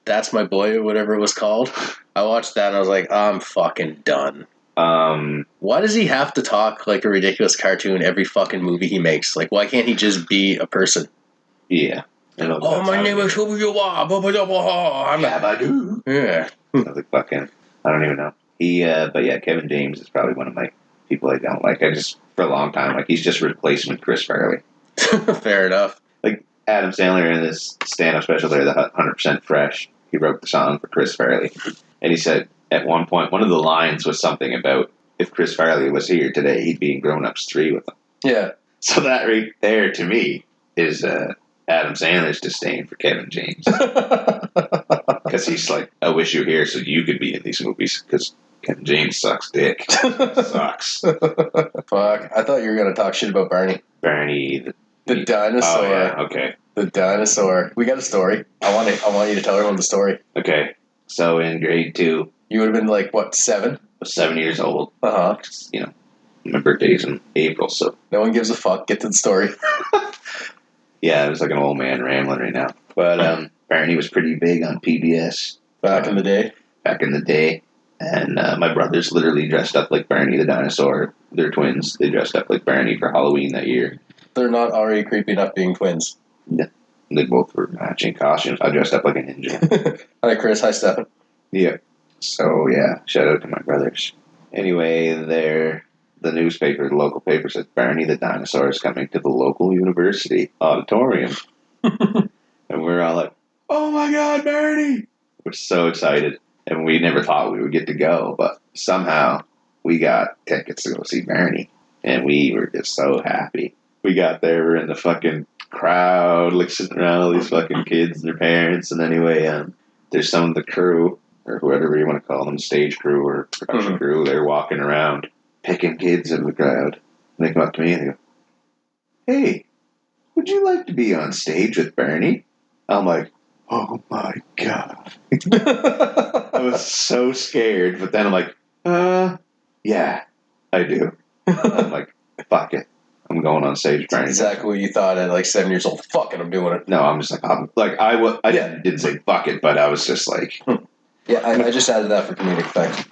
That's My Boy or whatever it was called. I watched that and I was like, I'm fucking done. Why does he have to talk like a ridiculous cartoon every fucking movie he makes? Like, why can't he just be a person? Yeah. Oh, my name is Shubu-Yuwa. Yeah. I don't even know. But yeah, Kevin James is probably one of my people I don't like. For a long time, he's just replacement Chris Farley. Fair enough. Like Adam Sandler in this stand-up special there, the 100% Fresh, he wrote the song for Chris Farley. And he said at one point, one of the lines was something about if Chris Farley was here today, he'd be in Grown Ups 3 with him. Yeah. So that right there, to me, is Adam Sandler's disdain for Kevin James. Because he's like, I wish you were here so you could be in these movies, because Kevin James sucks dick. Sucks. Fuck. I thought you were going to talk shit about Barney. Barney the dinosaur. Oh, yeah, okay. The dinosaur. We got a story. I want you to tell everyone the story. Okay. So in grade 2... You would have been like, what, 7? I was 7 years old. Uh-huh. My birthday's in April, so... No one gives a fuck. Get to the story. Yeah, it was like an old man rambling right now. But Barney was pretty big on PBS. Back in the day? Back in the day. And my brothers literally dressed up like Barney the Dinosaur. They're twins. They dressed up like Barney for Halloween that year. They're not already creepy enough being twins. Yeah. They both were matching costumes. I dressed up like a ninja. Hi, Chris. Hi, Stephen. Yeah. So, yeah, shout out to my brothers. Anyway, the newspaper, the local paper said Barney the Dinosaur is coming to the local university auditorium. And we're all like, oh my God, Barney! We're so excited. And we never thought we would get to go, but somehow we got tickets to go see Barney. And we were just so happy. We got there, we're in the fucking crowd, like sitting around all these fucking kids and their parents. And anyway, there's some of the crew, or whatever you want to call them, stage crew or production crew, they're walking around picking kids in the crowd. And they come up to me and they go, hey, would you like to be on stage with Barney? I'm like, oh my God. I was so scared, but then I'm like, yeah, I do. I'm like, fuck it. I'm going on stage with Barney. That's exactly what you thought at like 7 years old. Fuck it, I'm doing it. No, I'm just like, I didn't say fuck it, but I was just like, yeah, I just added that for comedic effect.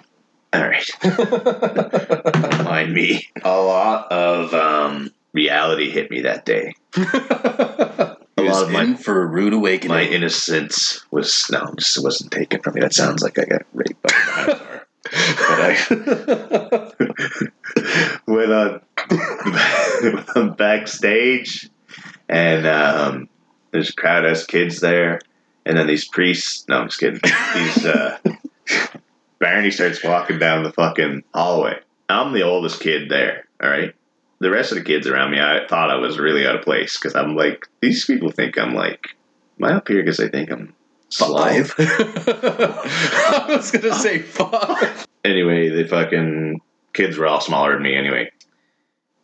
All right. Don't mind me. A lot of reality hit me that day. A lot of in for a rude awakening. My innocence just wasn't taken from me. That sounds like I got raped by a dinosaur. But when I'm backstage and there's a crowd of us kids there, and then these priests. No, I'm just kidding. Barney starts walking down the fucking hallway. I'm the oldest kid there. All right. The rest of the kids around me, I thought I was really out of place because I'm like, these people think I'm like, am I up here because they think I'm 5? I was going to say 5. Anyway, the fucking kids were all smaller than me anyway.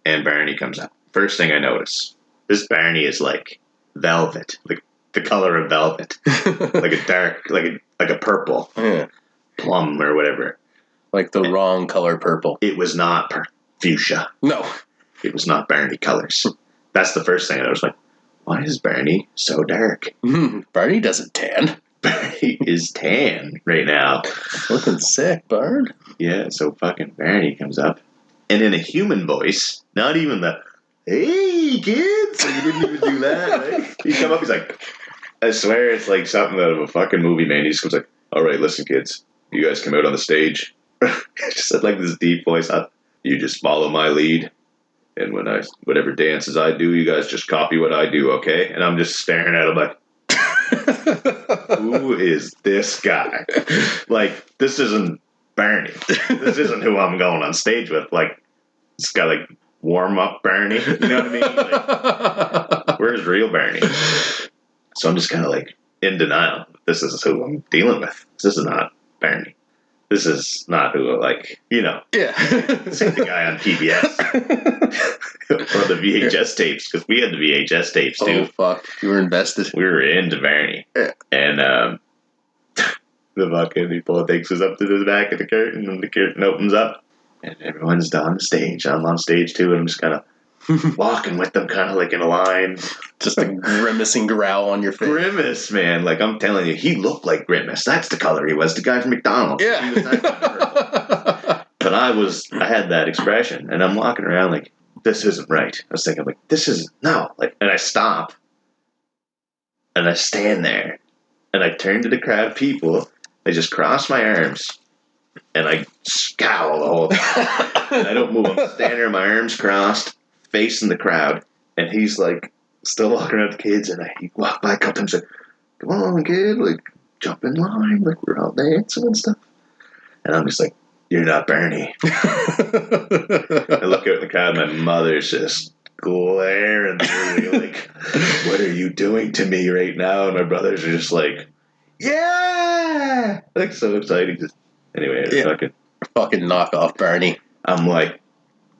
And Barney comes out. First thing I notice, this Barney is like velvet, like the color of velvet. Like a dark, like a purple. Yeah. Plum or whatever. Like the wrong color purple. It was not fuchsia. No. It was not Barney colors. That's the first thing. I was like, why is Barney so dark? Barney doesn't tan. Barney is tan right now. Looking sick, Bard. Yeah, so fucking Barney comes up. And in a human voice, not even the, hey, kids! Like, he didn't even do that, right? He come up, he's like, I swear it's like something out of a fucking movie, man. He just goes like, all right, listen, kids. You guys come out on the stage. Just said like this deep voice. You just follow my lead. And whatever dances I do, you guys just copy what I do, okay? And I'm just staring at him like, who is this guy? Like, this isn't Barney. This isn't who I'm going on stage with. Like, this guy, like, warm up Barney. You know what I mean? Like, where's real Barney? So I'm just kind of like in denial. This is who I'm dealing with. This is not Barney. This is not who, like, you know. Yeah. This ain't the guy on PBS. Or the VHS tapes, because we had the VHS tapes too. Oh, fuck. You were invested. We were into Barney. Yeah. And the fucking people takes us up to the back of the curtain, and the curtain opens up, and everyone's on the stage. I'm on stage too, and I'm just kind of walking with them, kind of like in a line. Just a grimacing growl on your face. Grimace, man. Like, I'm telling you, he looked like Grimace. That's the color he was. The guy from McDonald's. Yeah. He was that color. But I had that expression, and I'm walking around like, this isn't right. I was thinking, like, this is, no. Like, and I stop, and I stand there, and I turn to the crowd of people. I just cross my arms, and I scowl the whole time. And I don't move. I'm standing there, my arms crossed, facing the crowd, and he's like, still walking around with the kids, and he walked by a couple times, like, come on, kid, like, jump in line, like, we're all dancing and stuff. And I'm just like, you're not Barney. I look out in the crowd, my mother's just glaring through me, like, what are you doing to me right now? And my brothers are just like, yeah! Like, so excited. Just, anyway, Yeah. Fucking knock off Barney. I'm like,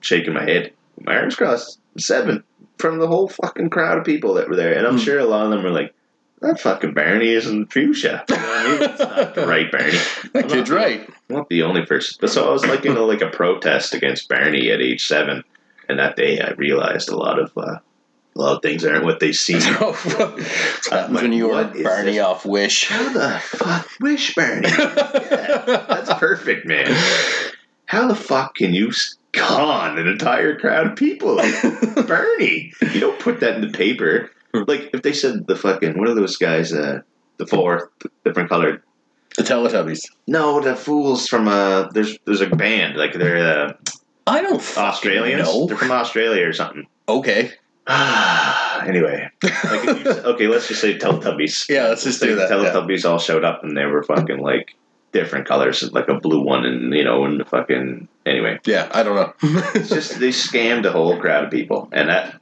shaking my head. My arms crossed. 7 from the whole fucking crowd of people that were there. And I'm sure a lot of them were like, that fucking Barney isn't fuchsia. You know what I mean? That's not the right Barney. That kid's right. I'm not the only person. But so I was like, like a protest against Barney at age 7. And that day I realized a lot of things aren't what they seem. Happens when you were Barney this? Off Wish. How the fuck? Wish Barney. Yeah, that's perfect, man. How the fuck can you con an entire crowd of people like Barney? You don't put that in the paper. Like, if they said the fucking, what are those guys, the 4 different colored? The Teletubbies. No, the fools from, there's a band, like they're, I don't Australians? know. They're from Australia or something. Okay. Anyway. Like, okay, let's just say Teletubbies. Yeah, let's just do that. Teletubbies all showed up and they were fucking, like, different colors, like a blue one and, and the fucking, anyway. Yeah, I don't know. It's just, they scammed a whole crowd of people, and I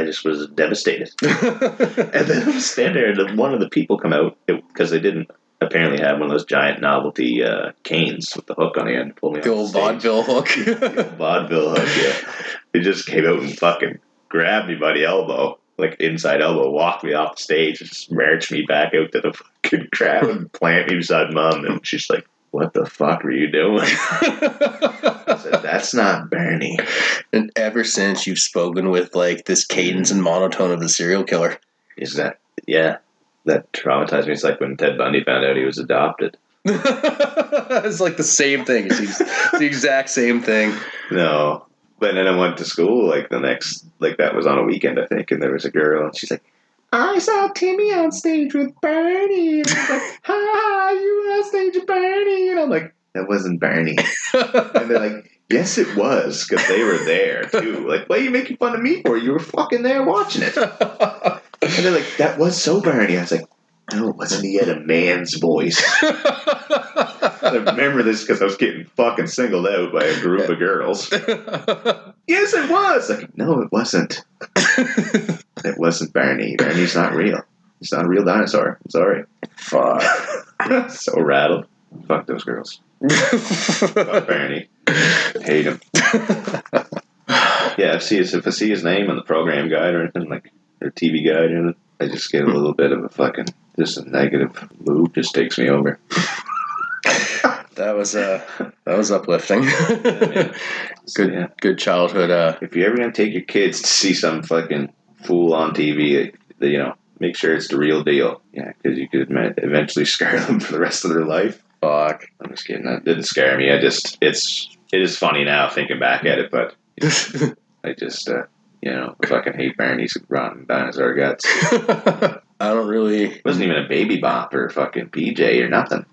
just was devastated. And then I'm standing there, and one of the people come out, because they didn't apparently have one of those giant novelty canes with the hook on the end. Pull me the old vaudeville hook. The old vaudeville hook, yeah. They just came out and fucking grabbed me by the elbow, like inside elbow, walked me off the stage, and just marched me back out to the fucking crowd and planted me beside Mom, and she's like, what the fuck were you doing? I said, that's not Barney. And ever since you've spoken with, like, this cadence and monotone of the serial killer. Is that, yeah, that traumatized me. It's like when Ted Bundy found out he was adopted. It's like the same thing. It's the exact same thing. No. But then I went to school, like, the next, like, that was on a weekend, I think, and there was a girl, and she's like, I saw Timmy on stage with Barney. And I was like, ha, you were on stage with Barney. And I'm like, that wasn't Barney. And they're like, yes, it was, because they were there, too. Like, what are you making fun of me for? You were fucking there watching it. And they're like, that was so Barney. I was like, no, it wasn't. He had a man's voice. I remember this because I was getting fucking singled out by a group of girls. Yes, it was. Like, no, it wasn't. It wasn't Barney. Barney's not real. He's not a real dinosaur. I'm sorry. Fuck. So rattled. Fuck those girls. Fuck Barney. Hate him. Yeah, if I see his name on the program guide or anything, like, or TV guide or anything, I just get a little bit of a fucking, just a negative mood just takes me over. That was uplifting. Good childhood. If you're ever gonna take your kids to see some fucking fool on TV, make sure it's the real deal. Yeah, because you could eventually scar them for the rest of their life. Fuck. I'm just kidding. That didn't scare me. It is funny now thinking back at it, but I just fucking hate Barney's rotten dinosaur guts. I don't really. It wasn't even a baby bop or fucking PJ or nothing.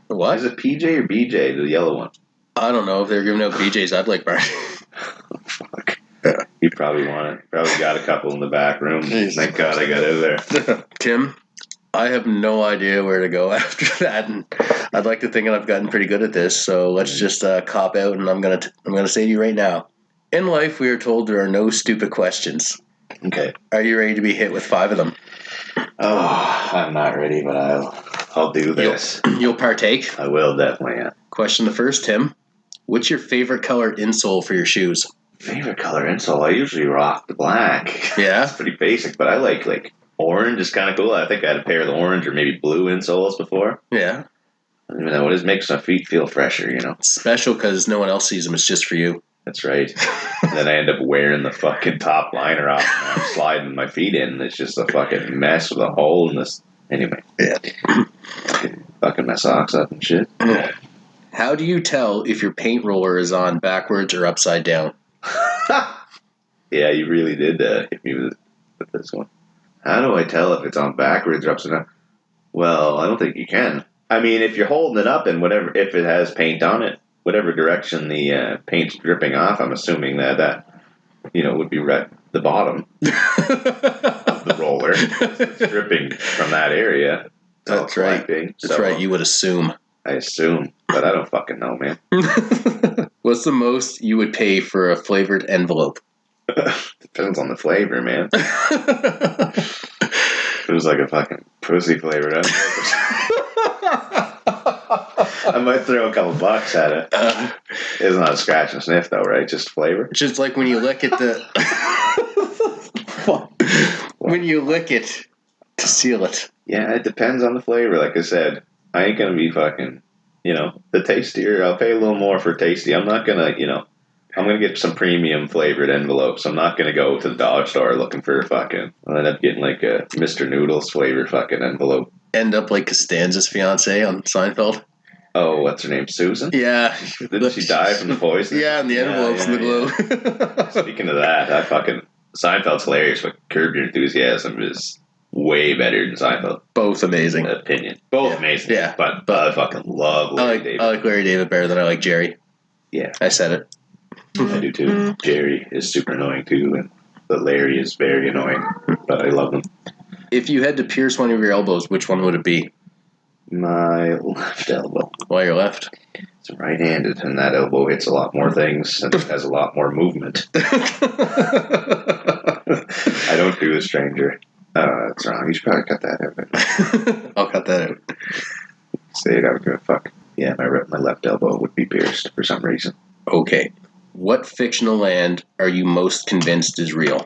What? Is it PJ or BJ, the yellow one? I don't know. If they're giving out BJ's, I'd like Barney. Fuck. You probably want it. Probably got a couple in the back room. Jeez. Thank God I got out of there. Tim, I have no idea where to go after that, and I'd like to think I've gotten pretty good at this. So let's just cop out, and I'm gonna say to you right now: in life, we are told there are no stupid questions. Okay. Are you ready to be hit with 5 of them? Oh, I'm not ready, but I'll do this. You'll partake. I will definitely. Yeah. Question the first, Tim. What's your favorite color insole for your shoes? Favorite color insole? I usually rock the black. Yeah? It's pretty basic, but I like orange is kind of cool. I think I had a pair of the orange or maybe blue insoles before. Yeah. I don't even know what it makes my feet feel fresher, It's special because no one else sees them. It's just for you. That's right. And then I end up wearing the fucking top liner off and I'm sliding my feet in. And it's just a fucking mess with a hole in this. Anyway. Yeah. Fucking my socks up and shit. How do you tell if your paint roller is on backwards or upside down? Yeah, you really did hit me with this one. How do I tell if it's on backwards or upside down? Well, I don't think you can. I mean, if you're holding it up and whatever, if it has paint on it, whatever direction the paint's dripping off, I'm assuming that would be right the bottom of the roller. It's dripping from that area. That's right. That's right. You would assume. I assume, but I don't fucking know, man. What's the most you would pay for a flavored envelope? Depends on the flavor, man. It was like a fucking pussy flavored envelope. I might throw a couple bucks at it. It's not a scratch and sniff, though, right? Just flavor. Just like when you lick it when you lick it to seal it. Yeah, it depends on the flavor. Like I said, I ain't gonna be fucking, the tastier. I'll pay a little more for tasty. I'm not gonna, I'm gonna get some premium flavored envelopes. I'm not gonna go to the dollar store looking for fucking. I'll end up getting like a Mr. Noodles flavor fucking envelope. End up like Costanza's fiance on Seinfeld. Oh, what's her name? Susan? Yeah. Didn't she die from the poison? Yeah, and the envelopes and the glue. Yeah. Speaking of that, Seinfeld's hilarious, but Curb Your Enthusiasm is way better than Seinfeld. Both amazing. Opinion. Both amazing. Yeah. But I fucking love Larry David. I like Larry David better than I like Jerry. Yeah. I said it. I do too. Jerry is super annoying too, and Larry is very annoying, but I love them. If you had to pierce one of your elbows, which one would it be? My left elbow. Why your left? It's right-handed, and that elbow hits a lot more things and has a lot more movement. I don't do a stranger. That's wrong. You should probably cut that out. I'll cut that out. Say it, I would give a fuck. Yeah, my left elbow would be pierced for some reason. Okay. What fictional land are you most convinced is real?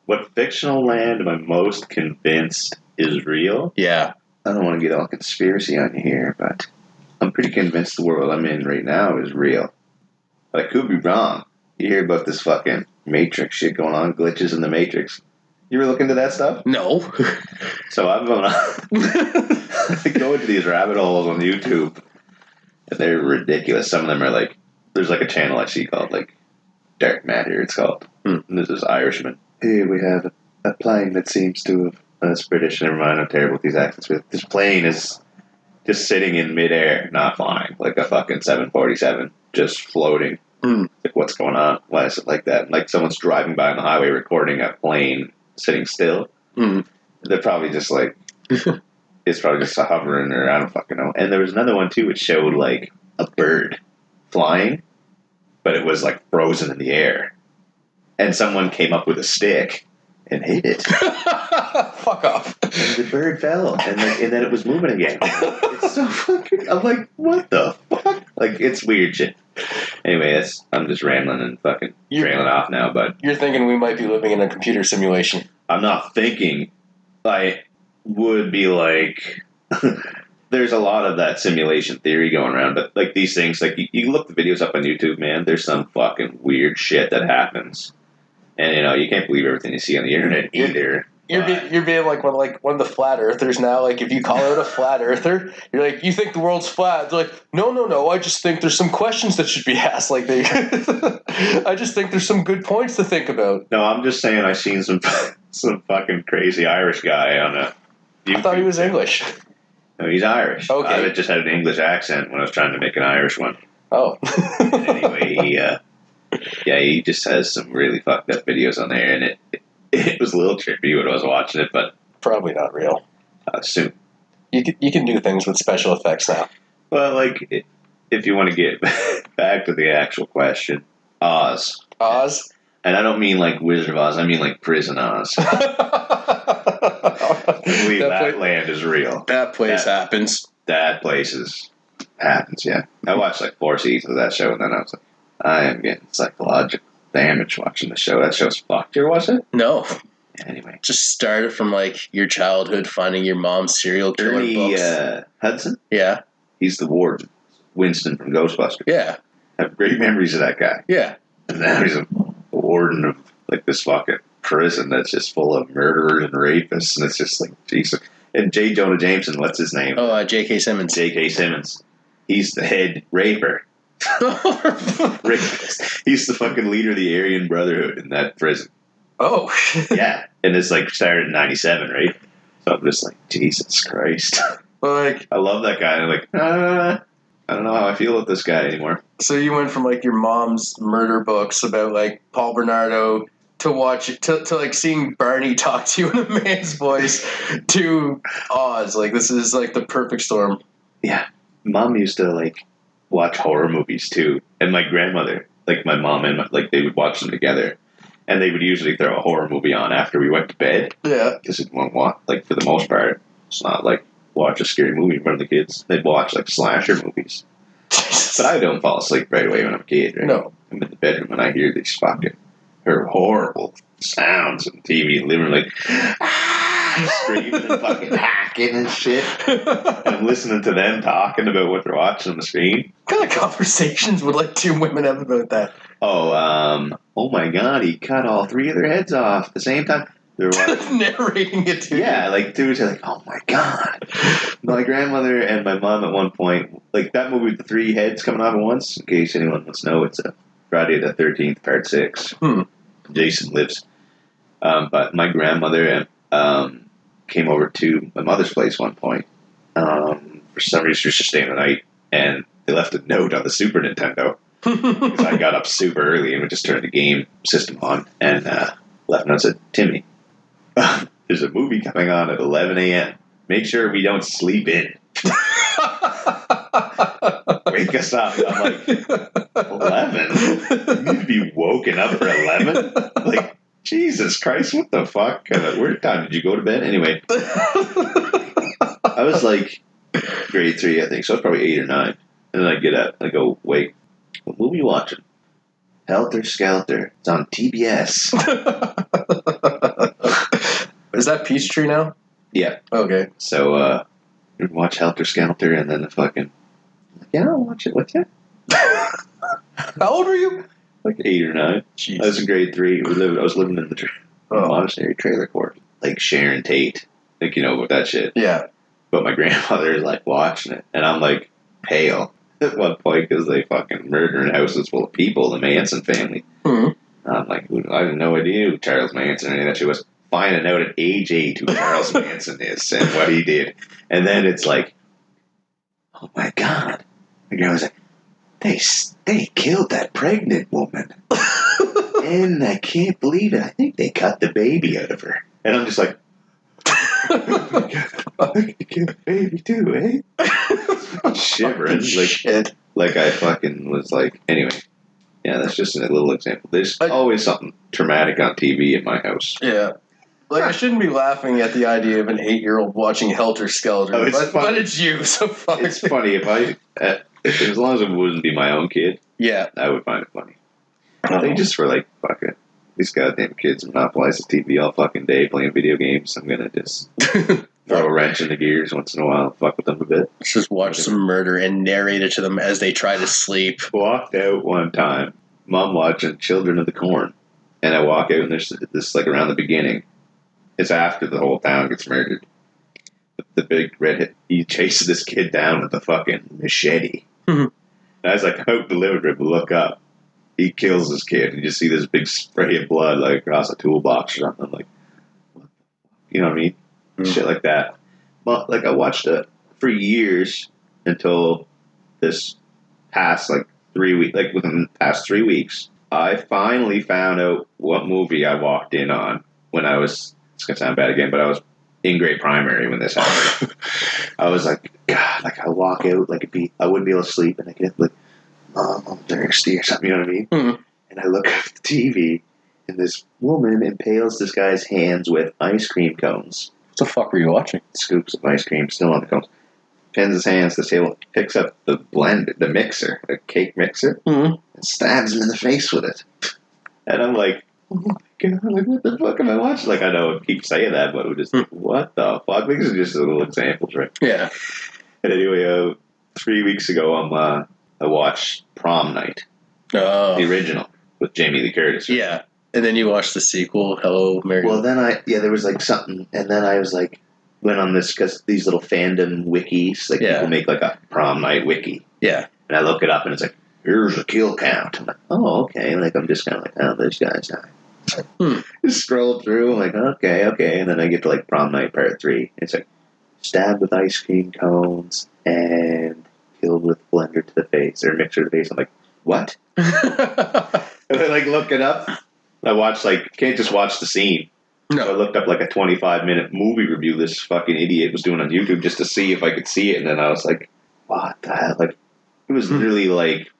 What fictional land am I most convinced is real? Yeah. I don't want to get all conspiracy on you here, but I'm pretty convinced the world I'm in right now is real. But I could be wrong. You hear about this fucking Matrix shit going on, glitches in the Matrix. You ever look into that stuff? No. So I'm going I go into these rabbit holes on YouTube, and they're ridiculous. Some of them are like, there's like a channel I see called like Dark Matter, it's called. And this is Irishman. Here we have a plane that seems to have, it's British, never mind, I'm terrible with these accents, but this plane is just sitting in midair, not flying, like a fucking 747, just floating. Like, what's going on? Why is it like that? And, like, someone's driving by on the highway recording a plane sitting still. They're probably just like, it's probably just hovering, or I don't fucking know. And there was another one, too, which showed, like, a bird flying, but it was, like, frozen in the air. And someone came up with a stick and hit it. Fuck off. And the bird fell, and then it was moving again. It's so fucking. I'm like, what the fuck? Like, it's weird shit. Anyway, I'm just rambling and fucking trailing off now, but You're thinking we might be living in a computer simulation. I'm not thinking. I would be like, there's a lot of that simulation theory going around, but like these things, like you look the videos up on YouTube, man, there's some fucking weird shit that happens. And you can't believe everything you see on the internet either. You're being like one of the flat earthers now. Like if you call out a flat earther, you're like, you think the world's flat? They're like, no. I just think there's some questions that should be asked. Like I just think there's some good points to think about. No, I'm just saying I seen some fucking crazy Irish guy on a YouTube I thought he was channel. English. No, he's Irish. Okay. I just had an English accent when I was trying to make an Irish one. Oh. Anyway, he just has some really fucked up videos on there, and it was a little trippy when I was watching it, but Probably not real. soon. You can do things with special effects now. Well, like, if you want to get back to the actual question, Oz. Oz? And I don't mean like Wizard of Oz, I mean like Prison Oz. I believe that land is real. That place happens. That place happens, yeah. I watched like 4 seasons of that show, and then I was like, I am getting psychological damage watching the show. That show's fucked. You ever watch it? No. Anyway. Just started from like your childhood finding your mom's serial killer Ernie books. Hudson? Yeah. He's the warden. Winston from Ghostbusters. Yeah. I have great memories of that guy. Yeah. And now he's a warden of like this fucking prison that's just full of murderers and rapists, and it's just like, Jesus. And J. Jonah Jameson, what's his name? Oh, J.K. Simmons. J.K. Simmons. He's the head raper. He's the fucking leader of the Aryan Brotherhood in that prison. Oh. Yeah. And it's like started in 97, right? So I'm just like, Jesus Christ. Like, I love that guy. And I'm like, I don't know how I feel with this guy anymore. so you went from like your mom's murder books about like Paul Bernardo to like seeing Barney talk to you in a man's voice to Oz. Like this is like the perfect storm. Yeah. Mom used to like watch horror movies too. And my grandmother, like my mom and like they would watch them together. And they would usually throw a horror movie on after we went to bed. Yeah. Because it won't watch, like for the most part, it's not like watch a scary movie in front of the kids. They'd watch like slasher movies. But I don't fall asleep right away when I'm a kid, right? No. I'm in the bedroom and I hear these fucking horrible sounds on TV and living like screaming and fucking hacking and shit. And I'm listening to them talking about what they're watching on the screen. What kind of conversations would like 2 women have about that? Oh my god, he cut all 3 of their heads off at the same time. They're watching. Narrating it to you. Yeah, like dudes are like, oh my god. My grandmother and my mom at one point, like that movie with the 3 heads coming off at once, in case anyone wants to know, it's a Friday the 13th, part 6. Jason lives. But my grandmother came over to my mother's place one point. For some reason, she was just staying the night, and they left a note on the Super Nintendo. Because I got up super early and we just turned the game system on, and left a note that said, Timmy, there's a movie coming on at 11 a.m. Make sure we don't sleep in. Wake us up. I'm like, 11? You need to be woken up for 11? Like, Jesus Christ, what the fuck? What time did you go to bed? Anyway, I was like grade 3, I think, so I was probably 8 or 9. And then I get up and I go, wait, what movie you watching? Helter Skelter. It's on TBS. Is that Peachtree now? Yeah. Okay. So, we watch Helter Skelter, and then the fucking, yeah, I'll watch it with you. How old were you? Like 8 or 9. Jeez. I was in grade 3. I was living in the monastery trailer court. Like Sharon Tate. Like, you know about that shit. Yeah. But my grandmother is like watching it, and I'm like pale at one point because they fucking murdering houses full of people, the Manson family. Mm-hmm. I'm like, I had no idea who Charles Manson or any of that shit was. Finding out at age 8 who Charles Manson is and what he did. And then it's like, oh my God. The girl was like, they killed that pregnant woman. And I can't believe it. I think they cut the baby out of her. And I'm just like, oh my God, I could kill the baby too, eh? Shivering. Shit. Like I fucking was like, anyway. Yeah, that's just a little example. There's always something traumatic on TV in my house. Yeah. Like, I shouldn't be laughing at the idea of an 8-year-old watching Helter Skelter, but it's you, so fuck. It's funny as long as it wouldn't be my own kid. Yeah. I would find it funny. I think just for like, fuck it. These goddamn kids monopolize the TV all fucking day playing video games. I'm gonna just throw a wrench in the gears once in a while, fuck with them a bit. Let's just watch some murder and narrate it to them as they try to sleep. Walked out one time, Mom watching Children of the Corn, and I walk out and there's this like around the beginning. It's after the whole town gets murdered. The big redhead, he chases this kid down with a fucking machete. And as I come out delivered, look up, he kills this kid. You just see this big spray of blood like across a toolbox or something. Like, you know what I mean? Shit like that. But like I watched it for years until this past like 3 weeks. Like within the past 3 weeks, I finally found out what movie I walked in on when I was. It's gonna sound bad again, but I was in grade primary when this happened. I was like, God, like I walk out, like I wouldn't be able to sleep, and I get like, Mom, I'm thirsty or something. You know what I mean? Mm-hmm. And I look at the TV, and this woman impales this guy's hands with ice cream cones. What the fuck were you watching? Scoops of ice cream still on the cones. Pins his hands to the table, picks up the mixer, the cake mixer, and stabs him in the face with it. And I'm like, oh my God, like what the fuck am I watching? Like I know I keep saying that, but we're just like, what the fuck? These are just little examples, right? Yeah. And anyway, 3 weeks ago, I watched Prom Night, Oh. the original with Jamie Lee Curtis. Right? Yeah. And then you watched the sequel, Hello, Mary. Well, then there was like something, and then I was like, went on this, because these little fandom wikis, like people make like a Prom Night wiki. Yeah. And I look it up, and it's like, here's a kill count. I'm like, oh, okay. Like, I'm just kind of like, oh, this guy's dying. Just scroll through, I'm like, okay. And then I get to like Prom Night Part 3. It's like, stabbed with ice cream cones and killed with blender to the face, or mixer to the face. I'm like, what? And I like look it up. I watched can't just watch the scene. No. So I looked up like a 25-minute movie review this fucking idiot was doing on YouTube just to see if I could see it, and then I was like, what the hell? Like, it was literally like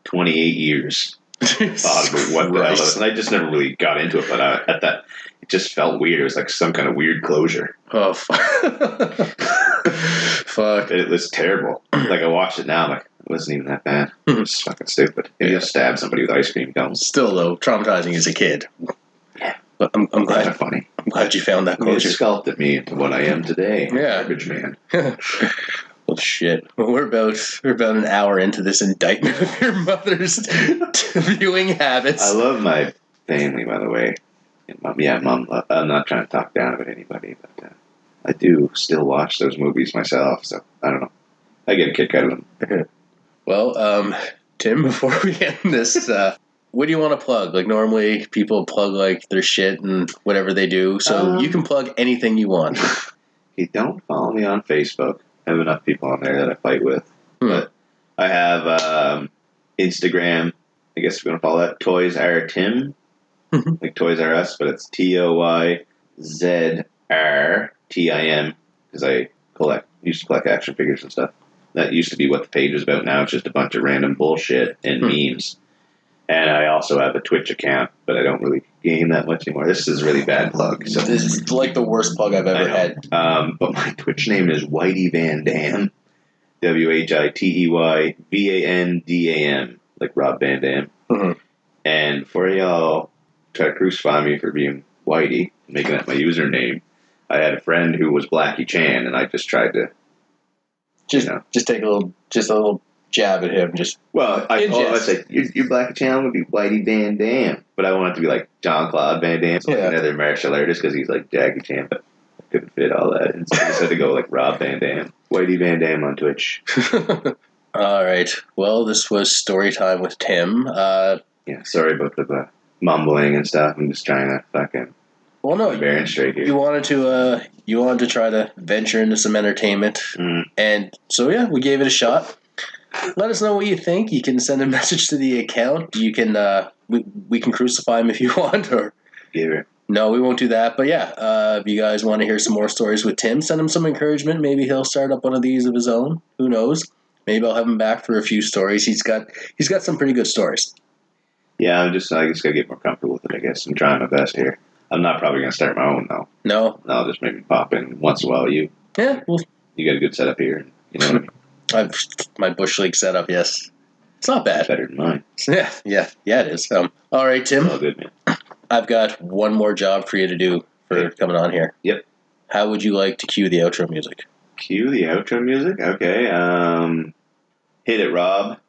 28 years. Thought about what the hell it was. And I just never really got into it, but at that, it just felt weird. It was like some kind of weird closure. Oh, fuck. Fuck. It was terrible. Like, I watched it now, I'm like, it wasn't even that bad. It was fucking stupid. You just stabbed somebody with ice cream cones. Still, though, traumatizing as a kid. Yeah. But I'm glad. Kind of funny. I'm glad you found that It closure. sculpted me into what I am today. Yeah. Garbage man. Well, shit. Well, we're about an hour into this indictment of your mother's viewing habits. I love my family, by the way. And Mom. I'm not trying to talk down about anybody, but I do still watch those movies myself. So I don't know. I get a kick out of them. Well, Tim, before we end this, what do you want to plug? Like, normally people plug like their shit and whatever they do, so you can plug anything you want. If you don't follow me on Facebook, I have enough people on there that I fight with. But I have Instagram. I guess we're gonna follow that. Toys R Tim, like Toys R Us, but it's ToyZrTim because I used to collect action figures and stuff. That used to be what the page was about. Now it's just a bunch of random bullshit and memes. And I also have a Twitch account, but I don't really game that much anymore. This is a really bad plug. So This is like the worst plug I've ever had. But my Twitch name is Whitey Van Dam. WHITEYVANDAM. Like Rob Van Dam. And for y'all try to crucify me for being Whitey, making that my username, I had a friend who was Blackie Chan, and I just tried to just take a little jab at him. I said, you're Blackie Chan, I'm going to be Whitey Van Dam. But I wanted to be like John Claude Van Damme, so like another martial artist, because he's like Jackie Chan, but I couldn't fit all that. And so I just had to go like Rob Van Dam. Whitey Van Dam on Twitch. All right. Well, this was story time with Tim. Sorry about the mumbling and stuff. I'm just trying to fucking bearing straight here. You wanted to try to venture into some entertainment, and so we gave it a shot. Let us know what you think. You can send a message to the account. You can we can crucify him if you want, or no, we won't do that. But if you guys want to hear some more stories with Tim, send him some encouragement. Maybe he'll start up one of these of his own. Who knows? Maybe I'll have him back for a few stories. He's got some pretty good stories. Yeah, I just gotta get more comfortable with it, I guess. I'm trying my best here. I'm not probably gonna start my own though. No, I'll just maybe pop in once in a while. You got a good setup here. You know what I mean? I've my Bush League setup. Yes, it's not bad. Better than mine. Yeah, it is. All right, Tim. All good, man. I've got one more job for you to do for coming on here. Yep. How would you like to cue the outro music? Cue the outro music? Okay. Hit it, Rob.